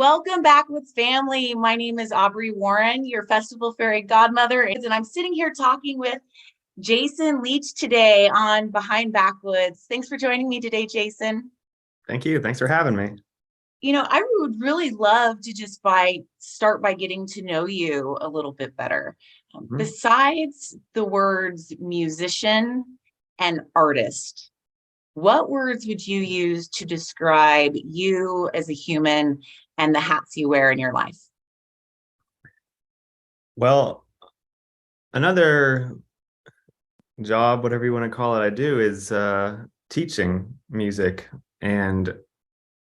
Welcome back with family. My name is Aubrey Warren, your festival fairy godmother, and I'm sitting here talking with Jason Leech today on Behind Backwoods. Thanks for joining me today, Jason. Thank you. Thanks for having me. I would really love to just start by getting to know you a little bit better. Besides the words musician and artist, what words would you use to describe you as a human and the hats you wear in your life? Well, another job, whatever you want to call it, I do is teaching music, and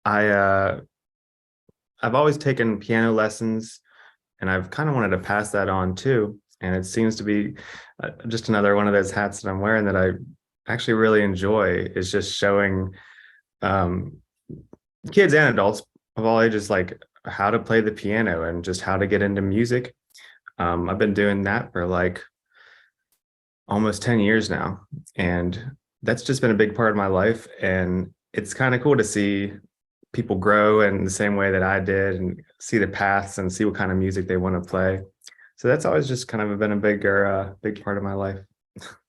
I've always taken piano lessons, and I've kind of wanted to pass that on too. And it seems to be just another one of those hats that I'm wearing that I actually really enjoy, is just showing kids and adults of all ages like how to play the piano and just how to get into music. I've been doing that for like almost 10 years now, and that's just been a big part of my life. And it's kind of cool to see people grow in the same way that I did, and see the paths and see what kind of music they want to play. So that's always just kind of been a big part of my life.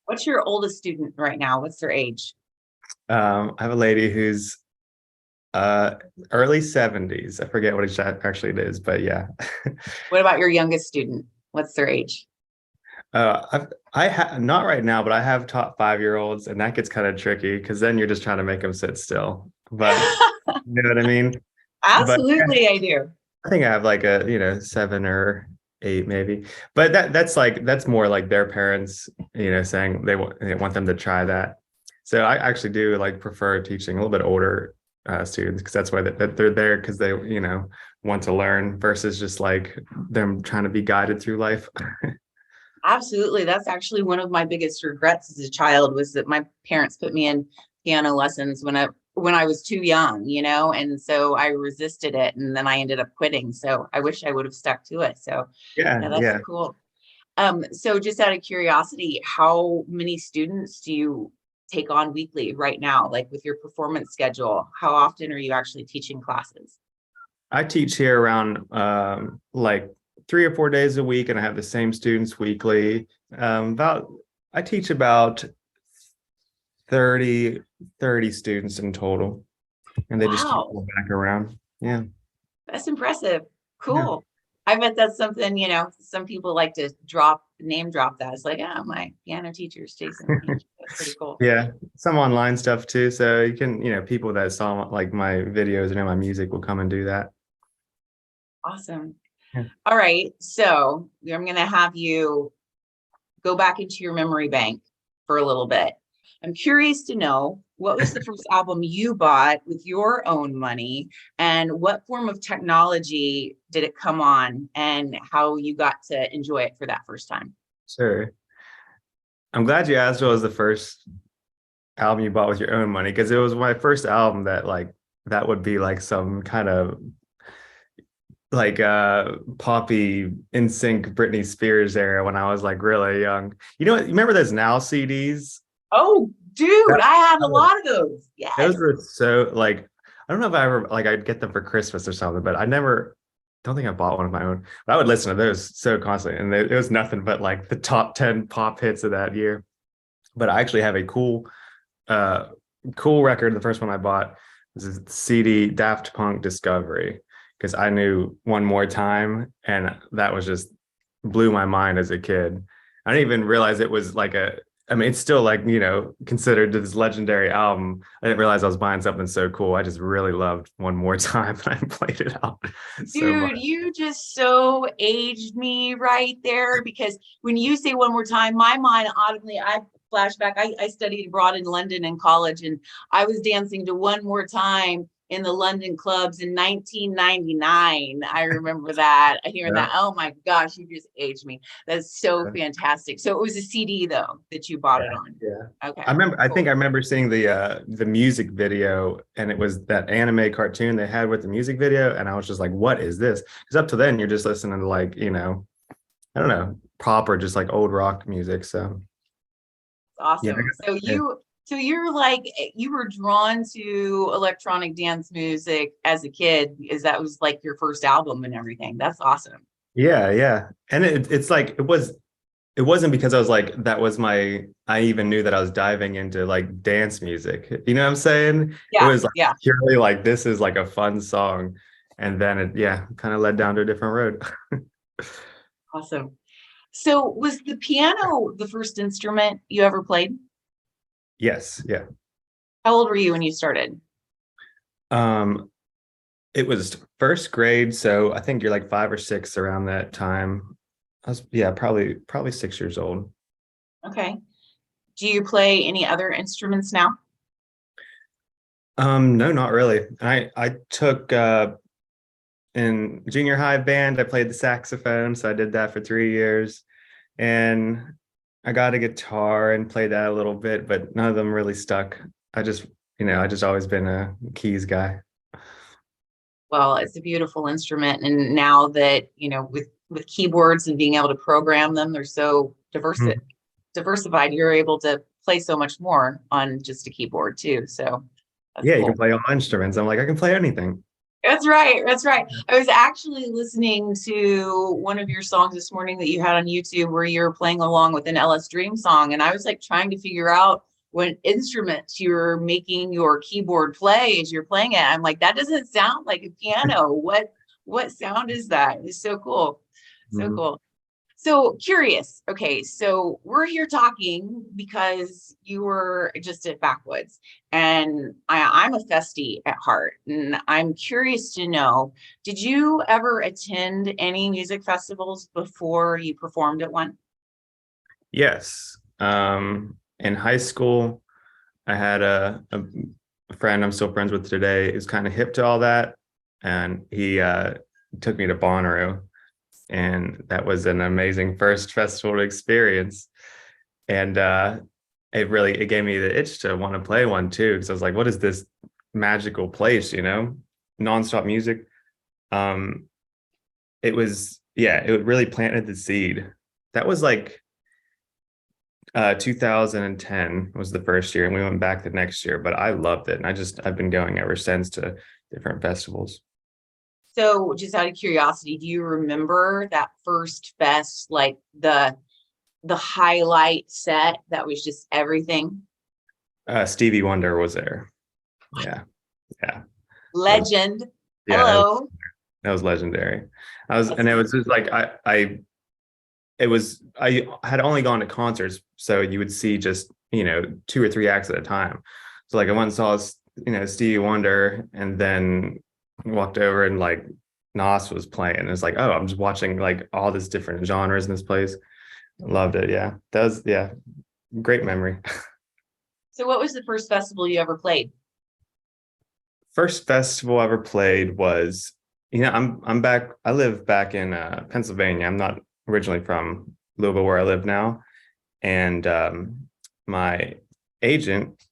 What's your oldest student right now? What's their age? I have a lady who's early 70s. I forget what actually it is, but yeah. What about your youngest student? What's their age? I have not right now, but I have taught 5-year-olds, and that gets kind of tricky because then you're just trying to make them sit still. But you know what I mean? Absolutely, But I do. I think I have like a 7 or 8 maybe. But that's more like their parents, saying they want them to try that. So I actually do like prefer teaching a little bit older students, because that's why that they're there, because they want to learn, versus just like them trying to be guided through life. Absolutely. That's actually one of my biggest regrets as a child, was that my parents put me in piano lessons when I was too young, and so I resisted it, and then I ended up quitting. So I wish I would have stuck to it. So Yeah, that's cool. So just out of curiosity, how many students do you take on weekly right now? Like with your performance schedule, how often are you actually teaching classes? I teach here around like 3 or 4 days a week, and I have the same students weekly. I teach about 30 students in total, and they just keep Wow, going back around. Yeah. that's impressive. Yeah. Cool. I bet that's something, some people like to name drop that. It's like, yeah, my piano teacher is Jason Leech. That's pretty cool. Yeah. Some online stuff too. So you can, people that saw like my videos and my music will come and do that. Awesome. Yeah. All right. So I'm going to have you go back into your memory bank for a little bit. I'm curious to know, what was the first album you bought with your own money, and what form of technology did it come on, and how you got to enjoy it for that first time? Sure. I'm glad you asked what was the first album you bought with your own money, because it was my first album that would be like some kind of like poppy NSYNC Britney Spears era, when I was like really young. You remember those Now CDs? Oh, dude, I have a lot of those. Those Yes. were so like, I don't know if I ever like I'd get them for Christmas or something, but I never don't think I bought one of my own. But I would listen to those so constantly, and it was nothing but like the top 10 pop hits of that year. But I actually have a cool record. The first one I bought was a CD, Daft Punk Discovery, because I knew One More Time, and that was just blew my mind as a kid. I didn't even realize it was like it's still like, considered this legendary album. I didn't realize I was buying something so cool. I just really loved One More Time, and I played it out so much. Dude, you just so aged me right there, because when you say One More Time, my mind audibly, I flashback. I studied abroad in London in college, and I was dancing to One More Time in the London clubs in 1999. I remember that. Hearing Yeah. that. Oh my gosh, you just aged me. That's so Yeah. fantastic. So it was a CD though that you bought it on. Yeah. Okay. I Cool. think I remember seeing the music video, and it was that anime cartoon they had with the music video, and I was just like, what is this? Because up to then you're just listening to like, I don't know, pop or just like old rock music. So yeah. Awesome. So Yeah. So you're like, you were drawn to electronic dance music as a kid, because that was like your first album and everything. That's awesome. Yeah, yeah. And it's like it wasn't because I was like that was my I even knew that I was diving into like dance music. You know what I'm saying? It Yeah, was like yeah, purely like this is like a fun song. And then it yeah, kind of led down to a different road. awesome. So was the piano the first instrument you ever played? Yes, yeah. How old were you when you started? Um it was first grade, so I think you're like 5 or 6 around that time. I was yeah, probably 6 years old. Okay. Do you play any other instruments now? No, not really. I took in junior high band, I played the saxophone, so I did that for 3 years. And I got a guitar and played that a little bit, but none of them really stuck. I just, I just always been a keys guy. Well, it's a beautiful instrument. And now that, with keyboards and being able to program them, they're so Mhm. diversified, you're able to play so much more on just a keyboard too. So that's Yeah, you can cool. play all instruments. I'm like, I can play anything. That's right. That's right. I was actually listening to one of your songs this morning that you had on YouTube where you're playing along with an LS Dream song. And I was like trying to figure out what instruments you're making your keyboard play as you're playing it. I'm like, that doesn't sound like a piano. What sound is that? It's so cool. So Mhm. cool. So curious. Okay, so we're here talking because you were just at Backwoods, and I'm a festie at heart, and I'm curious to know: did you ever attend any music festivals before you performed at one? Yes. In high school, I had a friend I'm still friends with today who's kind of hip to all that. And he took me to Bonnaroo. And that was an amazing first festival experience. And it gave me the itch to want to play one too. Because I was like, what is this magical place, nonstop music. Um, it was, yeah, it really planted the seed. That was like 2010 was the first year, and we went back the next year, but I loved it. And I've been going ever since to different festivals. So, just out of curiosity, do you remember that first fest, like the highlight set that was just everything? Stevie Wonder was there. Yeah. Yeah. That was, Legend. yeah, Hello. that was legendary. And That's it was just like, I had only gone to concerts. So you would see just, 2 or 3 acts at a time. So like I went and saw, Stevie Wonder and then walked over and like Nas was playing. It's like, oh, I'm just watching like all this different genres in this place. Loved it. Yeah. Yeah. Great memory. So, what was the first festival you ever played? First festival I ever played was, I'm back. I live back in Pennsylvania. I'm not originally from Louisville, where I live now. And my agent,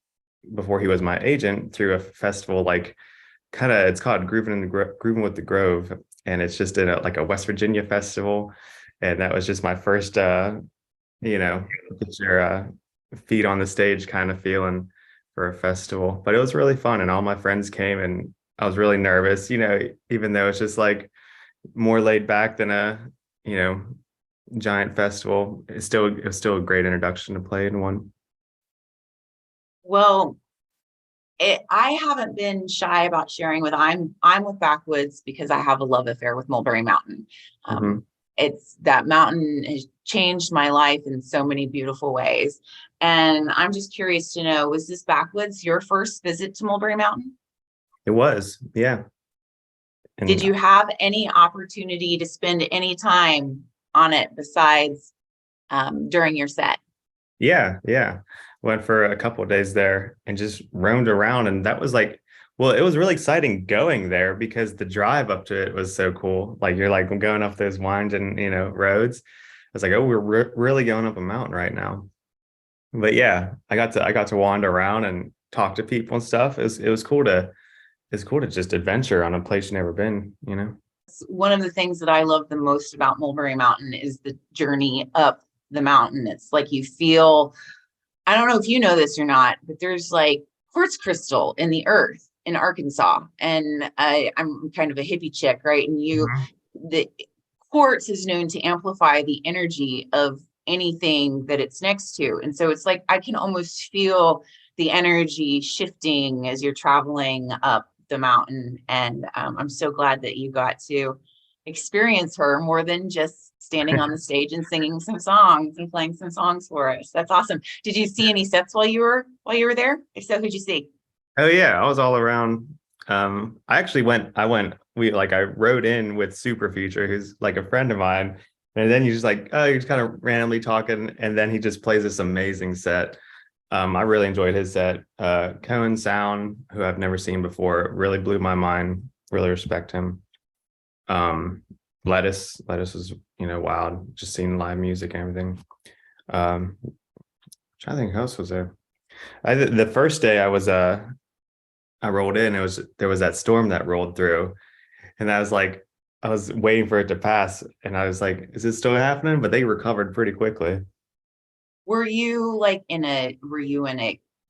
before he was my agent, threw a festival like it's called Grooving with the Grove, and it's just in like a West Virginia festival. And that was just my first, get your feet on the stage kind of feeling for a festival. But it was really fun, and all my friends came, and I was really nervous, even though it's just like more laid back than a, you know, giant festival. It was still a great introduction to play in one. Well, I haven't been shy about sharing with I'm with Backwoods because I have a love affair with Mulberry Mountain. Hmm. It's that mountain has changed my life in so many beautiful ways. And I'm just curious to know, was this Backwoods your first visit to Mulberry Mountain? It was, yeah. Did And you have any opportunity to spend any time on it besides during your set? yeah, yeah. Went for a couple of days there and just roamed around. And that was like, well, it was really exciting going there because the drive up to it was so cool. Like you're like going up those winding, roads. I was like, oh, we're really going up a mountain right now. But yeah, I got to wander around and talk to people and stuff. It was cool to it's cool to just adventure on a place you've never been. One of the things that I love the most about Mulberry Mountain is the journey up the mountain. It's like you feel I don't know if you know this or not, but there's like quartz crystal in the earth in Arkansas. And I'm kind of a hippie chick, right? And the quartz is known to amplify the energy of anything that it's next to. And so it's like I can almost feel the energy shifting as you're traveling up the mountain. And I'm so glad that you got to experience her more than just standing on the stage and singing some songs and playing some songs for us. That's awesome. Did you see any sets while you were there? If so, who'd you see? Oh yeah, I was all around. I rode in with Super Future, who's like a friend of mine. And then he's kind of randomly talking, and then he just plays this amazing set. I really enjoyed his set. Cohen Sound, who I've never seen before, really blew my mind. Really respect him. Lettuce was, wild, just seeing live music and everything. Trying to think who else was there. The first day I rolled in, there was that storm that rolled through, and I was waiting for it to pass, and I was like, is it still happening? But they recovered pretty quickly. Were you in a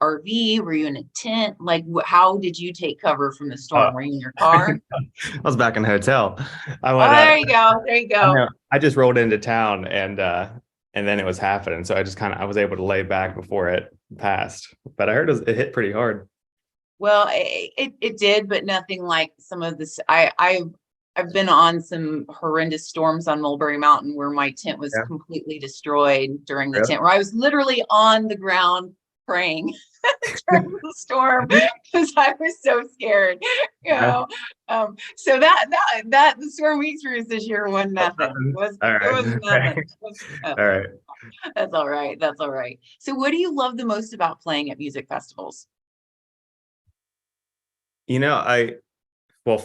RV? Were you in a tent? Like, how did you take cover from the storm? Were you in your car? I was back in the hotel. There you go. There you go. I just rolled into town, and then it was happening. So I was able to lay back before it passed. But I heard it hit pretty hard. Well, it did, but nothing like some of this. I've been on some horrendous storms on Mulberry Mountain where my tent was completely destroyed during the tent, where I was literally on the ground praying during the storm because I was so scared. So that the storm we experienced this year was nothing. It was nothing. All right. That's all right. That's all right. So what do you love the most about playing at music festivals?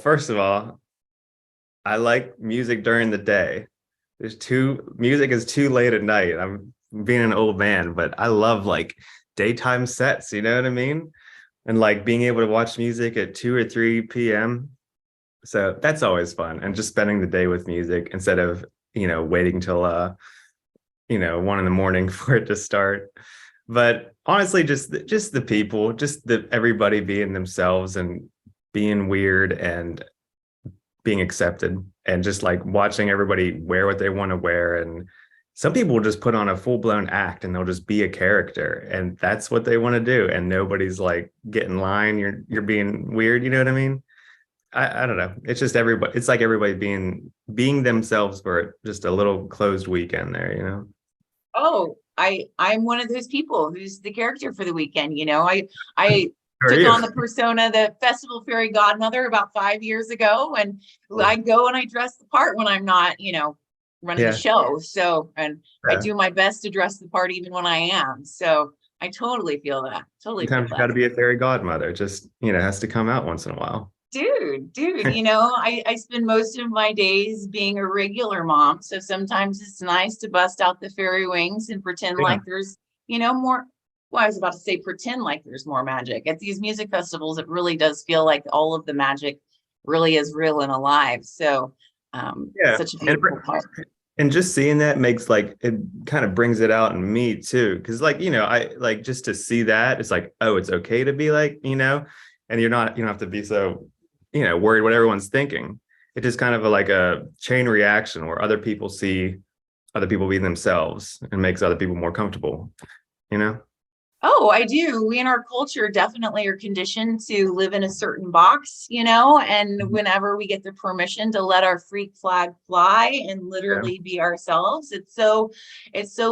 First of all, I like music during the day. Music is too late at night. I'm being an old man, but I love daytime sets, you know what I mean? And being able to watch music at 2 or 3 p.m. So that's always fun. And just spending the day with music instead of, waiting till 1 a.m. for it to start. But honestly, just the people, everybody being themselves and being weird and being accepted, and just watching everybody wear what they want to wear. And some people will just put on a full-blown act and they'll just be a character, and that's what they want to do. And nobody's get in line. You're being weird. You know what I mean? I don't know. It's just everybody. It's like everybody being themselves for just a little closed weekend there. Oh, I'm one of those people who's the character for the weekend. I took on the persona, the festival fairy godmother, about 5 years ago, and I go and I dress the part when I'm not, running the show. So, and I do my best to dress the part even when I am. So I totally feel that. Sometimes you got to be a fairy godmother. Just has to come out once in a while. Dude, I spend most of my days being a regular mom. So sometimes it's nice to bust out the fairy wings and pretend like there's, more. Well, I was about to say pretend like there's more magic. At these music festivals, it really does feel like all of the magic really is real and alive. So such a beautiful part. And just seeing that makes it kind of brings it out in me too. Cause I just to see that, it's oh, it's okay to be and you don't have to be so, worried what everyone's thinking. It just kind of a chain reaction where other people see other people being themselves and makes other people more comfortable, Oh, I do. We in our culture definitely are conditioned to live in a certain box, and whenever we get the permission to let our freak flag fly and literally be ourselves, it's so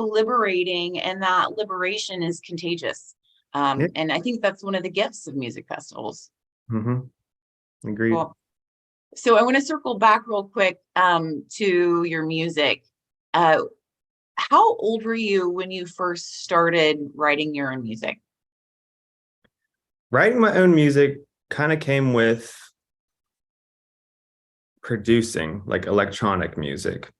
liberating, and that liberation is contagious. And I think that's one of the gifts of music festivals. Agreed. Cool. So I want to circle back real quick to your music. How old were you when you first started writing your own music? Writing my own music kind of came with producing electronic music.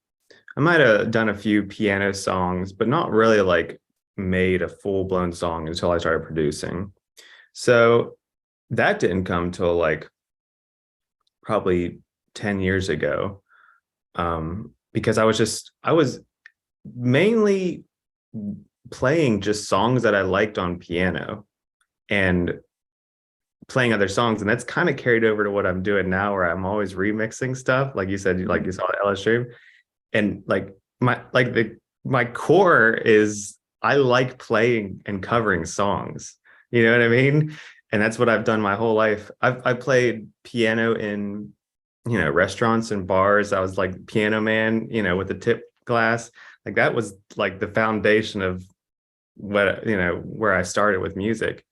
I might have done a few piano songs, but not really made a full-blown song until I started producing. So that didn't come till probably 10 years ago, because I was mainly playing just songs that I liked on piano and playing other songs. And that's kind of carried over to what I'm doing now, where I'm always remixing stuff. Like you said, like you saw LS Stream. And like my core is I like playing and covering songs. You know what I mean? And that's what I've done my whole life. I played piano in, restaurants and bars. I was like piano man, with the tip glass. Like that was like the foundation of what, where I started with music.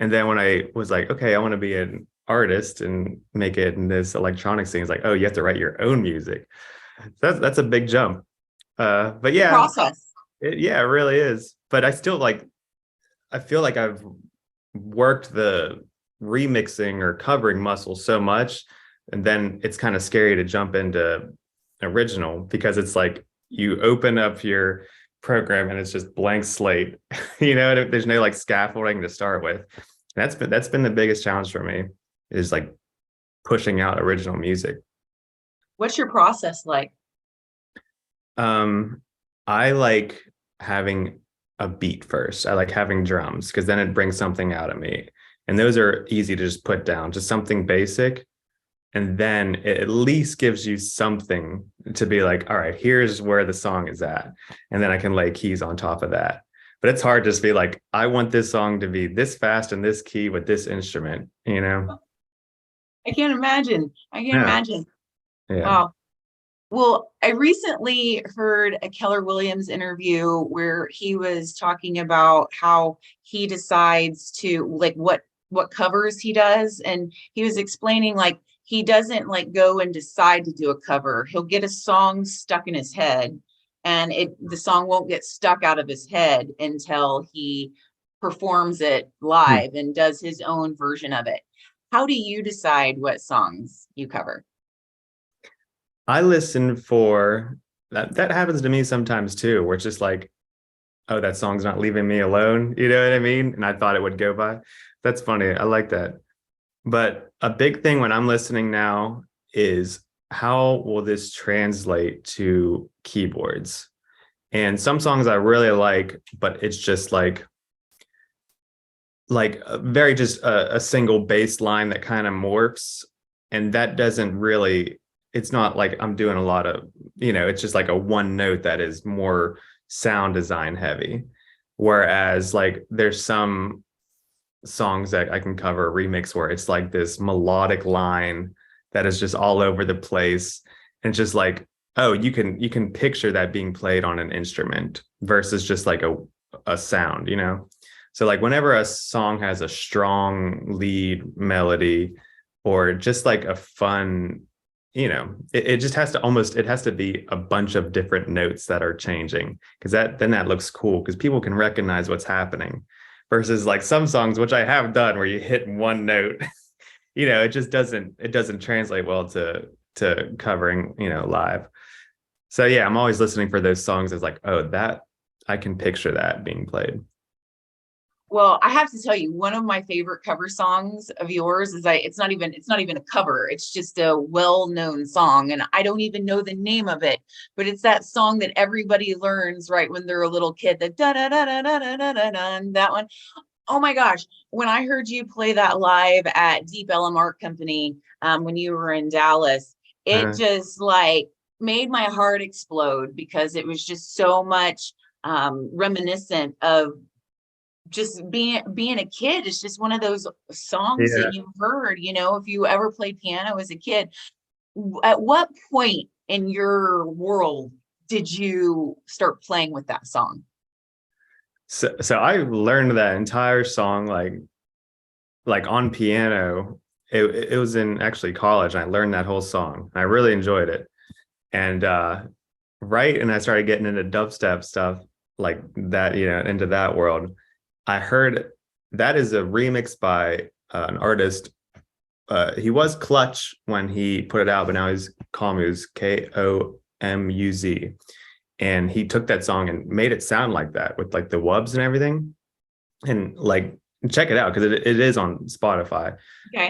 And then when I was like, okay, I want to be an artist and make it in this electronic scene, it's like, oh, you have to write your own music. That's a big jump. But yeah, process. It really is. But I still I feel like I've worked the remixing or covering muscle so much, and then it's kind of scary to jump into original, because it's like you open up your program and it's just blank slate. There's no like scaffolding to start with. That's been the biggest challenge for me, is like pushing out original music. What's your process like? I like having a beat first. I like having drums, because then it brings something out of me. And those are easy to just put down, just something basic. And then it at least gives you something to be like, all right, here's where the song is at. And then I can lay keys on top of that. But it's hard to just be like, I want this song to be this fast and this key with this instrument, I can't imagine. Imagine. Yeah. Wow. Well, I recently heard a Keller Williams interview where he was talking about how he decides to like what covers he does. And he was explaining like he doesn't like go and decide to do a cover. He'll get a song stuck in his head, and the song won't get stuck out of his head until he performs it live and does his own version of it. How do you decide what songs you cover? I listen for that. That happens to me sometimes too, where it's just like, oh, that song's not leaving me alone. You know what I mean? And I thought it would go by. That's funny. I like that. But a big thing when I'm listening now is, how will this translate to keyboards? And some songs I really like, but it's just like very just a single bass line that kind of morphs. And that doesn't really, it's not like I'm doing a lot of, it's just like a one note that is more sound design heavy. Whereas like there's some songs that I can cover remix where it's like this melodic line that is just all over the place. And just like, oh, you can picture that being played on an instrument versus just like a sound, So like whenever a song has a strong lead melody, or just like a fun, it just has to be a bunch of different notes that are changing, because that looks cool, because people can recognize what's happening, versus like some songs, which I have done, where you hit one note, it just doesn't translate well to covering, live. So yeah, I'm always listening for those songs as like, oh, that I can picture that being played. Well, I have to tell you, one of my favorite cover songs of yours is it's not even a cover. It's just a well-known song, and I don't even know the name of it, but it's that song that everybody learns right when they're a little kid, the da da da da da da da da da, that one. Oh my gosh, when I heard you play that live at Deep Ellum Art Company, when you were in Dallas, it just like made my heart explode, because it was just so much reminiscent of just being a kid. It's just one of those songs that you heard, if you ever played piano as a kid. At what point in your world did you start playing with that song? So I learned that entire song like on piano. It was in actually college, and I learned that whole song. I really enjoyed it. And and I started getting into dubstep stuff like that, into that world. I heard that is a remix by an artist. He was Clutch when he put it out, but now he's Komuz, Komuz. And he took that song and made it sound like that with like the wubs and everything. And like, check it out, because it is on Spotify. Okay.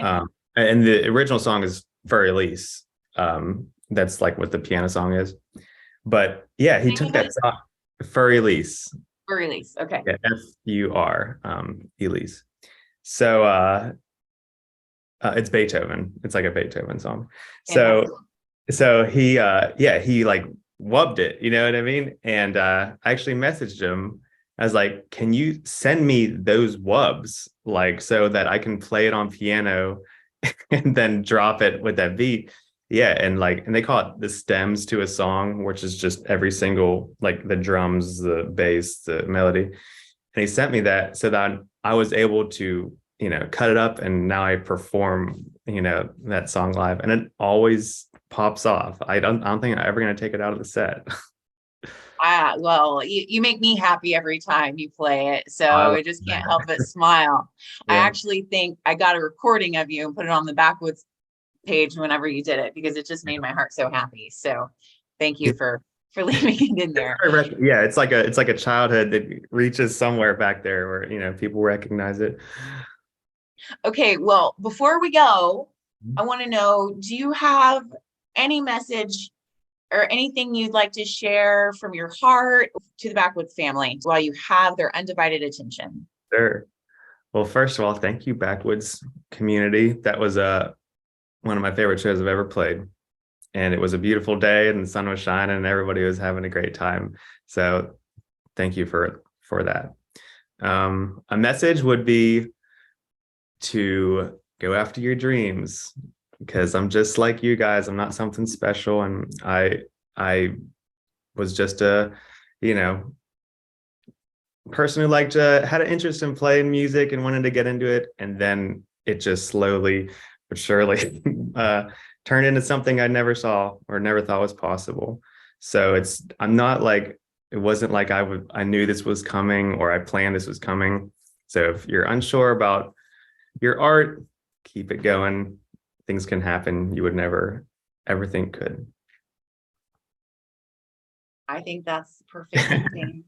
And the original song is For Elise. That's like what the piano song is. But yeah, he took that song, For Elise. Release. Okay. Yeah, F-U-R, Elise. So it's Beethoven. It's like a Beethoven song. So Fantastic. he like wubbed it, you know what I mean? And I actually messaged him. I was like, can you send me those wubs, like, so that I can play it on piano and then drop it with that beat? Yeah, and they call it the stems to a song, which is just every single, like the drums, the bass, the melody. And he sent me that so that I was able to, cut it up, and now I perform, that song live, and it always pops off. I don't think I'm ever gonna take it out of the set. Well, you make me happy every time you play it. So I love I just can't help that. but smile. I Yeah. actually think I got a recording of you and put it on the Backwoods page whenever you did it, because it just made my heart so happy. So thank you for leaving it in there. Yeah, it's like a childhood that reaches somewhere back there where people recognize it. Okay, well, before we go, I want to know, do you have any message or anything you'd like to share from your heart to the Backwoods family while you have their undivided attention? Sure. Well, first of all, thank you, Backwoods community. That was one of my favorite shows I've ever played. And it was a beautiful day and the sun was shining and everybody was having a great time. So thank you for that. A message would be to go after your dreams, because I'm just like you guys. I'm not something special, and I was just a person who had an interest in playing music and wanted to get into it, and then it just slowly but surely turned into something I never saw or never thought was possible. So I'm not like, it wasn't like I knew this was coming or I planned this was coming. So if you're unsure about your art, keep it going. Things can happen you would never ever think could. I think that's the perfect ending.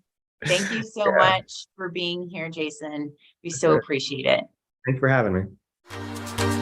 Thank you so much for being here, Jason. We so appreciate it. Thanks for having me.